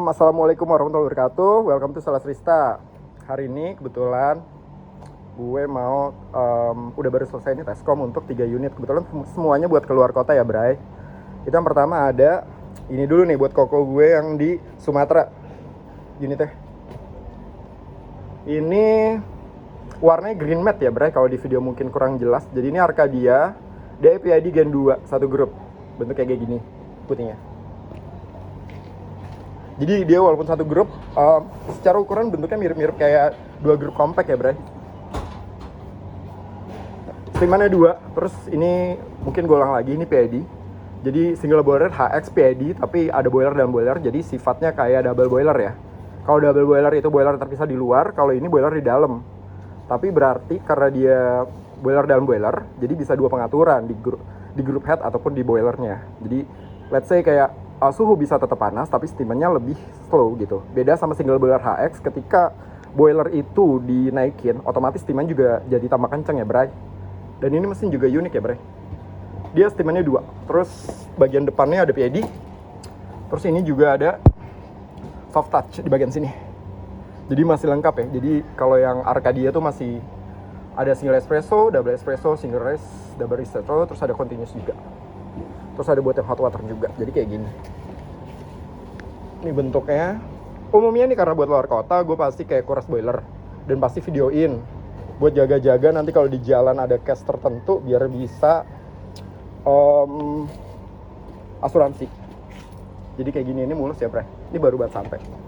Assalamualaikum warahmatullahi wabarakatuh. Welcome to Salas Rista. Hari ini kebetulan gue mau udah baru selesai nih teskom untuk 3 unit. Kebetulan semuanya buat keluar kota ya, Bray. Itu yang pertama ada ini dulu nih buat koko gue yang di Sumatera. Unitnya ini warnanya green matte ya, Bray. Kalau di video mungkin kurang jelas. Jadi ini Arcadia DPID Gen 2 satu grup. Bentuknya kayak gini putihnya. Jadi dia walaupun satu grup, secara ukuran bentuknya mirip-mirip kayak 2 grup compact ya, Bray. Steamannya 2, terus ini mungkin gue ulang lagi, ini PID. Jadi single boiler HX PID, tapi ada boiler dalam boiler, jadi sifatnya kayak double boiler ya. Kalau double boiler itu boiler terpisah di luar, kalau ini boiler di dalam. Tapi berarti karena dia boiler dalam boiler, jadi bisa 2 pengaturan di grup head ataupun di boilernya. Jadi let's say kayak suhu bisa tetap panas tapi steamannya lebih slow gitu. Beda sama single boiler HX, ketika boiler itu dinaikin otomatis steaman juga jadi tambah kenceng ya, Bray. Dan ini mesin juga unik ya, Bray. Dia steamannya 2. Terus bagian depannya ada PID. Terus ini juga ada soft touch di bagian sini. Jadi masih lengkap ya. Jadi kalau yang Arcadia tuh masih ada single espresso, double espresso, single race, double ristretto, terus ada continuous juga. Terus ada buat yang hot water juga, jadi kayak gini. Ini bentuknya. Umumnya nih karena buat luar kota, gue pasti kayak kuras boiler. Dan pasti videoin. Buat jaga-jaga nanti kalau di jalan ada case tertentu, biar bisa asuransi. Jadi kayak gini, ini mulus ya, Bre. Ini baru buat sampai.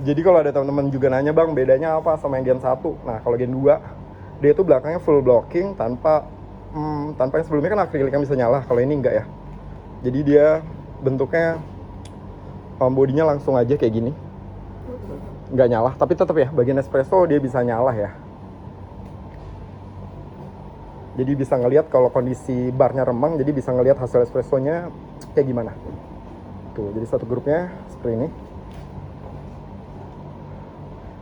Jadi kalau ada teman-teman juga nanya, Bang, bedanya apa sama yang Gen 1? Nah, kalau Gen 2, dia itu belakangnya full blocking tanpa yang sebelumnya kan akrilik yang bisa nyala. Kalau ini enggak ya. Jadi dia bentuknya bodinya langsung aja kayak gini. Enggak nyala, tapi tetap ya, bagian espresso dia bisa nyala ya. Jadi bisa ngelihat kalau kondisi barnya remang, jadi bisa ngelihat hasil espressonya kayak gimana. Tuh, jadi satu grupnya seperti ini.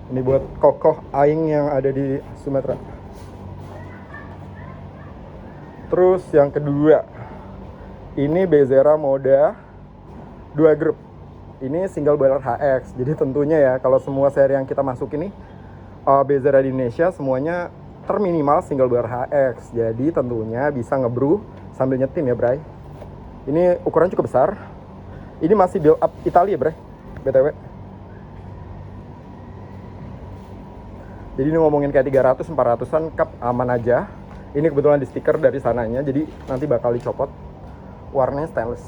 Ini buat kokoh aing yang ada di Sumatera. Terus yang kedua, ini Bezera Moda 2 grup. Ini single boiler HX. Jadi tentunya ya, kalau semua seri yang kita masuk ini Bezera di Indonesia semuanya terminimal single boiler HX. Jadi tentunya bisa ngebrew sambil nyetim ya, Bray. Ini ukuran cukup besar. Ini masih build up Italia, Bray. BTW. Jadi ini ngomongin kayak 300-400an cup aman aja. Ini kebetulan di stiker dari sananya, jadi nanti bakal dicopot. Warnanya stainless.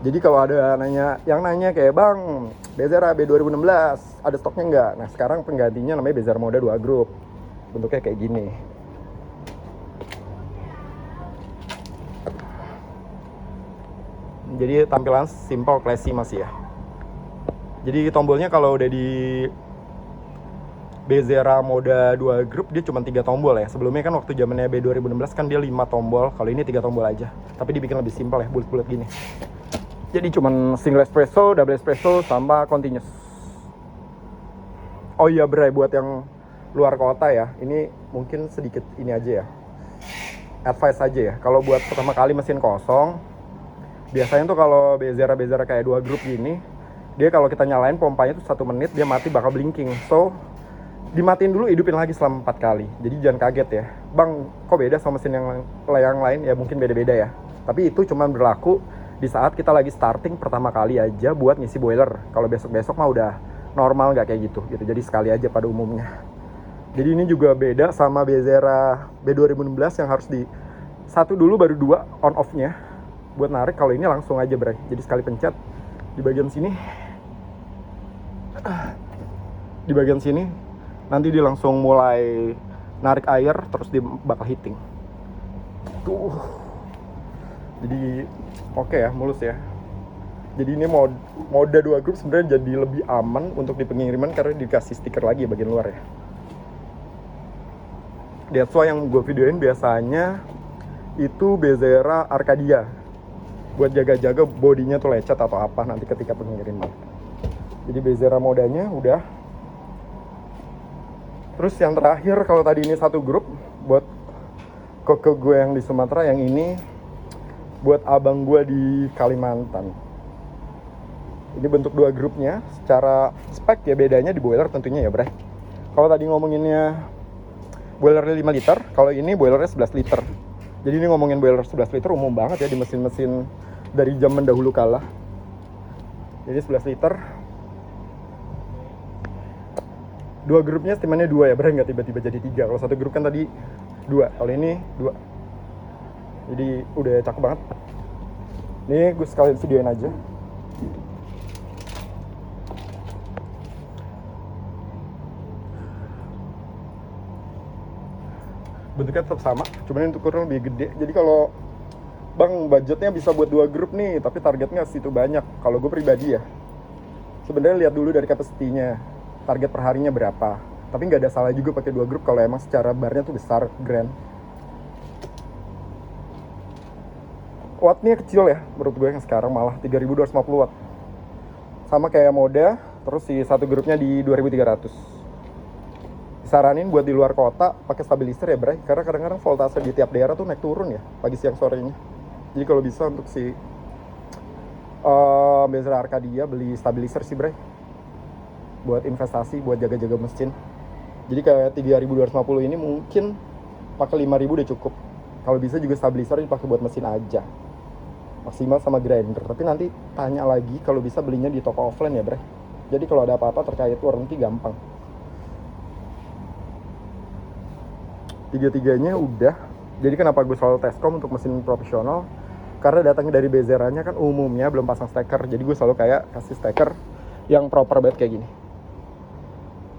Jadi kalau ada yang nanya kayak, Bang, Bezera B2016 ada stoknya nggak? Nah sekarang penggantinya namanya Bezera Moda 2 Group. Bentuknya kayak gini. Jadi tampilan simple, classy masih ya. Jadi tombolnya kalau udah di Bezera Moda 2 Group dia cuma 3 tombol ya. Sebelumnya kan waktu zamannya B2016 kan dia 5 tombol. Kalau ini 3 tombol aja. Tapi dibikin lebih simpel ya, bulat-bulat gini. Jadi cuma single espresso, double espresso, sama continuous. Oh iya, Bray, buat yang luar kota ya, ini mungkin sedikit ini aja ya, advice aja ya. Kalau buat pertama kali mesin kosong, biasanya tuh kalau Bezera kayak 2 grup gini, dia kalau kita nyalain pompanya tuh 1 menit dia mati bakal blinking. So dimatiin dulu, hidupin lagi selama 4 kali. Jadi jangan kaget ya, Bang, kok beda sama mesin yang lain? Ya mungkin beda-beda ya. Tapi itu cuma berlaku di saat kita lagi starting pertama kali aja buat ngisi boiler. Kalau besok-besok mah udah normal nggak kayak gitu. Jadi sekali aja pada umumnya. Jadi ini juga beda sama Bezera B2016 yang harus di 1 dulu baru 2 on off-nya. Buat narik, kalau ini langsung aja, Bray. Jadi sekali pencet di bagian sini nanti dia langsung mulai narik air, terus dia bakal heating tuh. Jadi oke ya, mulus ya. Jadi ini Moda 2 Group sebenarnya jadi lebih aman untuk di pengiriman karena dikasih stiker lagi bagian luar ya. That's why yang gue videoin biasanya itu Bezera Arcadia, buat jaga-jaga bodinya tuh lecet atau apa nanti ketika pengiriman. Jadi Bezera Modanya udah Terus yang terakhir, kalau tadi ini satu grup buat koko gue yang di Sumatera, yang ini buat abang gue di Kalimantan. Ini bentuk dua grupnya. Secara spek ya bedanya di boiler tentunya ya, Bre. Kalau tadi ngomonginnya boilernya 5 liter, kalau ini boilernya 11 liter. Jadi ini ngomongin boiler 11 liter umum banget ya di mesin-mesin dari zaman dahulu kala. Jadi 11 liter. Dua grupnya steamannya 2 ya, Bre, nggak tiba-tiba jadi 3. Kalau satu grup kan tadi 2, kalau ini 2. Jadi udah cakep banget. Ini gue sekalian videoin aja. Bentuknya tetap sama, cuman untuk ukuran lebih gede. Jadi kalau bang budgetnya bisa buat 2 grup nih, tapi targetnya situ banyak. Kalau gue pribadi ya, sebenarnya lihat dulu dari capacity-nya, target perharinya berapa. Tapi nggak ada salah juga pakai 2 grup kalau emang secara barnya tuh besar, grand. Wattnya kecil ya, menurut gue yang sekarang malah 3250 watt. Sama kayak Moda, terus si satu grupnya di 2300. Saranin buat di luar kota pakai stabilizer ya, Bray, karena kadang-kadang voltase di tiap daerah tuh naik turun ya pagi siang sorenya. Jadi kalau bisa untuk si Bezel Arcadia beli stabilizer sih, Bray, buat investasi, buat jaga-jaga mesin. Jadi kayak 3250 ini mungkin pakai 5000 udah cukup. Kalau bisa juga stabilizer dipakai buat mesin aja, maksimal sama grinder. Tapi nanti tanya lagi kalau bisa belinya di toko offline ya, Bray. Jadi kalau ada apa-apa terkait warranty gampang. Tiga-tiganya udah. Jadi kenapa gue selalu Tescom untuk mesin profesional? Karena datangnya dari Bezeranya kan umumnya belum pasang steker. Jadi gue selalu kayak kasih steker yang proper banget kayak gini.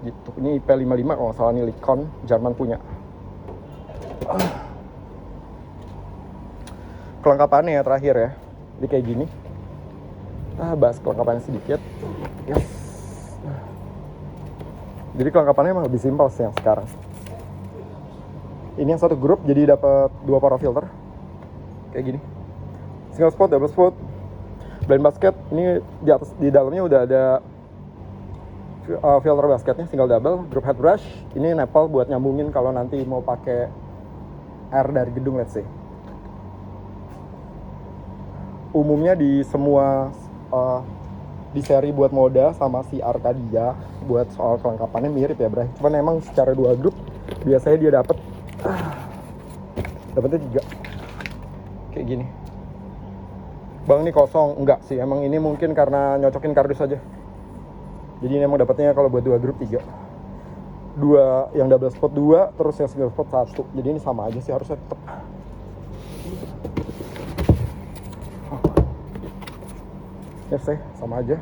Gitu. Ini IP55 kalau nggak salah, ini Likon, Jerman punya. Kelengkapannya ya terakhir ya. Jadi kayak gini. Bahas kelengkapannya sedikit. Yes. Jadi kelengkapannya emang lebih simpel sih yang sekarang. Ini yang satu grup, jadi dapat 2 power filter kayak gini, single spot, double spot, blind basket. Ini di atas, di dalamnya udah ada filter basketnya, single double, drop head brush. Ini nipple buat nyambungin kalau nanti mau pakai air dari gedung, let's say. Umumnya di semua di seri buat Moda sama si Arcadia buat soal kelengkapannya mirip ya, Bray. Cuman emang secara 2 grup biasanya dia dapetnya 3 kayak gini. Bang, ini kosong? Enggak sih, emang ini mungkin karena nyocokin kardus aja. Jadi ini emang dapetnya kalau buat 2 grup 3. 2 yang double spot 2, terus yang single spot 1. Jadi ini sama aja sih harusnya tetep. Ya sih, sama aja.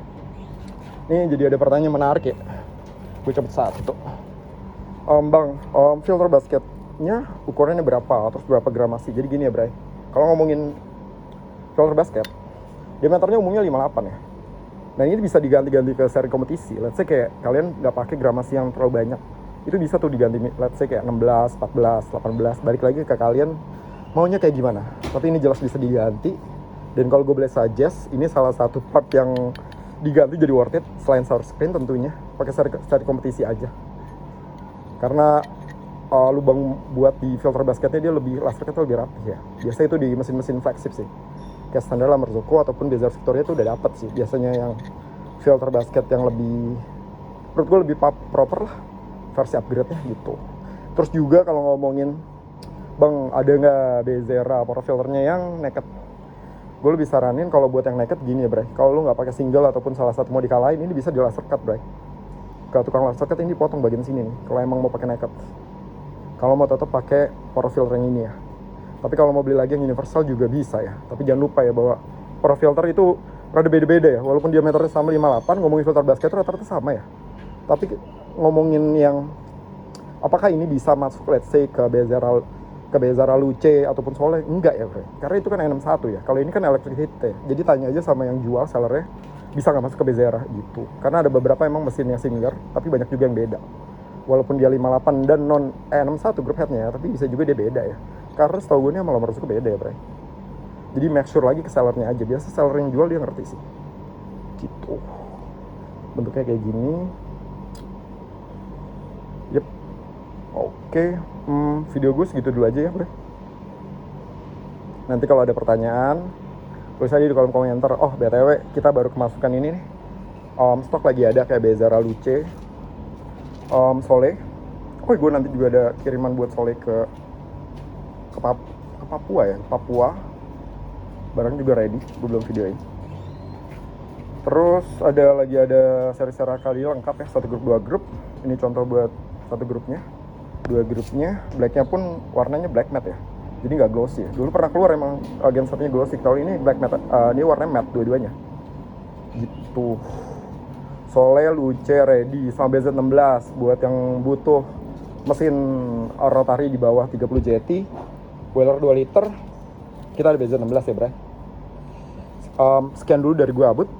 Ini jadi ada pertanyaan menarik ya. Gue cepet 1. Bang, filter basketnya ukurannya berapa? Terus berapa gramasi? Jadi gini ya, Bray. Kalau ngomongin filter basket, diameternya umumnya 58 ya. Nah ini bisa diganti-ganti ke seri kompetisi. Let's say kayak kalian nggak pakai gramasi yang terlalu banyak, itu bisa tuh diganti. Let's say kayak 16, 14, 18. Balik lagi ke kalian maunya kayak gimana. Tapi ini jelas bisa diganti. Dan kalau gue boleh suggest, ini salah satu part yang diganti jadi worth it selain sour screen tentunya. Pakai seri kompetisi aja. Karena lubang buat di filter basketnya dia lebih, lasernya tuh lebih rapi ya. Biasanya itu di mesin-mesin flagship sih. Kayak standar La Marzocco ataupun Bezel Victoria tuh udah dapet sih. Biasanya yang filter basket yang lebih, menurut gue lebih proper lah. Versi upgrade-nya gitu. Terus juga kalau ngomongin, Bang, ada nggak Bezera power filternya yang naked? Gue lebih saranin kalau buat yang naked gini ya, Bray. Kalau lu nggak pakai single ataupun salah satu modika lain, ini bisa di laser cut, Bray. Kalau tukang laser cut ini dipotong bagian sini nih, kalau emang mau pakai naked. Kalau mau tetap pakai power filter yang ini ya. Tapi kalau mau beli lagi yang universal juga bisa ya. Tapi jangan lupa ya bahwa power filter itu rada beda-beda ya. Walaupun diameternya sama 58, ngomongin filter basket itu rata-rata sama ya. Tapi ngomongin yang apakah ini bisa masuk let's say ke Bezera Luce ataupun Soleh, enggak ya, Bro. Karena itu kan N61 ya. Kalau ini kan electric heat ya. Jadi tanya aja sama yang jual sellernya, bisa nggak masuk ke Bezera gitu. Karena ada beberapa emang mesin yang similar, tapi banyak juga yang beda. Walaupun dia 58 dan non N61 group headnya, tapi bisa juga dia beda ya. Karena setahu gue ini malah masuk ke beda ya, Bro. Jadi make sure lagi ke sellernya aja. Biasa seller yang jual dia ngerti sih. Gitu. Bentuknya kayak gini. Yep. Oke, video gue segitu dulu aja ya bro. Nanti kalau ada pertanyaan tulis aja di kolom komentar. Oh btw kita baru kemasukan ini nih, stok lagi ada kayak Bezara Luce, Sole. Oh gue nanti juga ada kiriman buat Sole ke Papua ya, Papua. Barang juga ready, gue belum videoin. Terus ada seri-seri kali lengkap ya, 1 grup 2 grup. Ini contoh buat 1 grupnya. 2 grupnya, blacknya pun warnanya black matte ya, jadi nggak glossy ya. Dulu pernah keluar emang Gen 1 nya glossy, kalau ini black matte, ini warnanya matte dua-duanya gitu. Sole Luce ready sama BZ16 buat yang butuh mesin rotary di bawah 30 JT, boiler 2 liter, kita ada BZ16 ya bro. Sekian dulu dari gue Abut.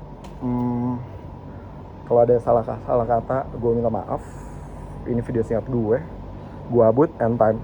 Kalau ada salah kata gue minta maaf. Ini video singkat gue Abut, end time.